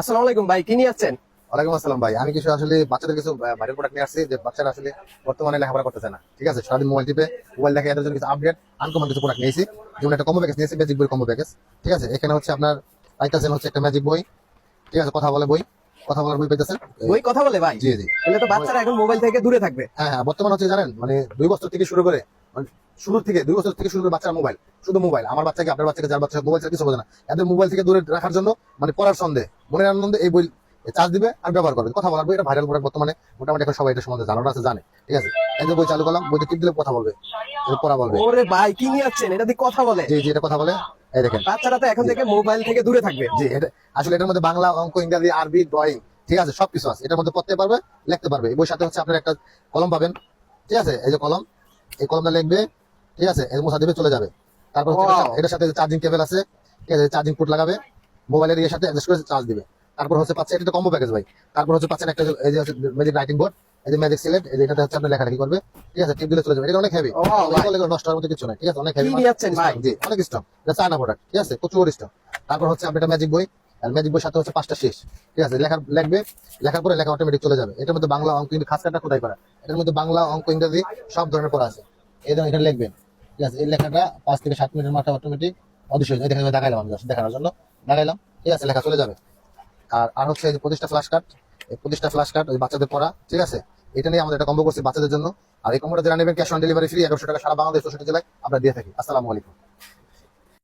আসসালামু আলাইকুম ভাই, কি নিয়ে যাচ্ছেন? ওয়ালাইকুম আসসালাম ভাই। আমি কিছু আসলে বাচ্চাদের কিছু বাইরের প্রোডাক্ট নিয়ে আসছি, যে বাচ্চারা আসলে বর্তমানে লেখাপড়া করতেছে না। ঠিক আছে, সারাদিন মোবাইল টিপে, মোবাইল দেখে এদের জন্য কিছু আপডেট আনকমন কিছু প্রোডাক্ট নিয়েছি। যেমন একটা কম্বো প্যাকেজ নিয়েছি, ম্যাজিক বই কম্বো প্যাকেজ। ঠিক আছে, এখানে হচ্ছে আপনার পাইতেছেন হচ্ছে একটা ম্যাজিক বই। ঠিক আছে, কথা বলে বই, কথা বলার বই পাইতেছেন। বই কথা বলে ভাই? জি জি। তাহলে তো বাচ্চারা এখন মোবাইল থেকে দূরে থাকবে। হ্যাঁ হ্যাঁ, বর্তমান হচ্ছে জানেন মানে 2 বছর থেকে শুরু করে, মানে শুরু থেকে 2 বছর থেকে শুরু করে বাচ্চার মোবাইল, শুধু মোবাইল। আমার বাচ্চাকে, আপনার বাচ্চাকে, যার বাচ্চা মোবাইল ছাড়া কিছু বোঝে না, এদের মোবাইল থেকে দূরে রাখার জন্য মানে পড়ার সন্দেহ, মনের আনন্দে এই বই চার্জ দিবে আর ব্যবহার করবে। কথা বলার বই, এটা ভাইরাল প্রোডাক্ট বর্তমানে, মোটামুটি এখন সবাই এটা সম্বন্ধে জানানো আছে, জানে। ঠিক আছে, এই যে বই চালু করলাম, বইতে টিপ দিলে কথা বলবে, পড়া বলবে। ওরে ভাই, কি নিয়ে যাচ্ছেন? এটা দিয়ে কথা বলে? জি জি, এটা কথা বলে। এই দেখেন। বাচ্চারা তো এখন থেকে মোবাইল থেকে দূরে থাকবে। জি, এটা আসলে এটার মধ্যে বাংলা, অঙ্ক, ইংরেজি, আরবি, ড্রয়িং, ঠিক আছে, সবকিছু আছে এটার মধ্যে। পড়তে পারবে, লিখতে পারবে। এই বইয়ের সাথে হচ্ছে আপনার একটা কলম পাবেন। ঠিক আছে, এই যে কলম, এই কলমটা লিখবে। ঠিক আছে, এই মোছা দিবে, চলে যাবে। তারপর হচ্ছে Wow! এটার সাথে চার্জিং কেবল আছে। ঠিক আছে, চার্জিং পোর্ট লাগাবে, মোবাইলের ইয়ের সাথে অ্যাডজাস্ট করে চার্জ দিবে। তারপর হচ্ছে পাচ্ছে, এটা কম্বো প্যাকেজ ভাই। তারপর হচ্ছে পাচ্ছেন একটা, এই যে ম্যাজিক রাইটিং বোর্ড, এই যে ম্যাজিক সিলেট, এই যে এটাতে হচ্ছে আপনি লেখালেখি করবে। ঠিক আছে, টিপ দিলে চলে যাবে। এটা অনেক হেভি, ও ভাই, নষ্ট হওয়ার মতো কিছু নাই। ঠিক আছে, অনেক কি হেভি। নিয়ে যাচ্ছেন ভাই? জি, অনেক স্ট্রং। এটা চায়না প্রোডাক্ট। ঠিক আছে, প্রচুর স্ট্রং। তারপর হচ্ছে আপনি একটা ম্যাজিক বই, আর ম্যাজিক বইয়ের সাথে হচ্ছে 5টা শেষ। ঠিক আছে, লিখবে, লেখার পরে লেখা অটোমেটিক চলে যাবে। এটার মধ্যে বাংলা, অঙ্ক, ইংরেজি, খাস কাটা খোদাই করা। এটার মধ্যে বাংলা, অঙ্ক, ইংরেজি সব ধরনের পড়া আছে। এই ধরনের এখানে লিখবেন। ঠিক আছে, এই লেখাটা 5 থেকে 7 মিনিটের মাথায় অটোমেটিক অদৃশ্য হয়ে যায়। দেখেন, দেখাইলাম আমি just দেখানোর জন্য, দেখাইলাম। ঠিক আছে, লেখা চলে যাবে। আর আর হচ্ছে এই যে 25টা ফ্ল্যাশ কার্ড, এই 25টা ফ্ল্যাশ কার্ড ওই বাচ্চাদের পড়া। ঠিক আছে, এটা নিয়ে আমাদের একটা কম্বো করছি বাচ্চাদের জন্য। আর এই কম্বোটা যারা নেবেন, ক্যাশ অন ডেলিভারি ফ্রি, 1100 টাকা সারা বাংলাদেশ 64 জেলায় আমরা দিয়ে থাকি। আসসালামু আলাইকুম।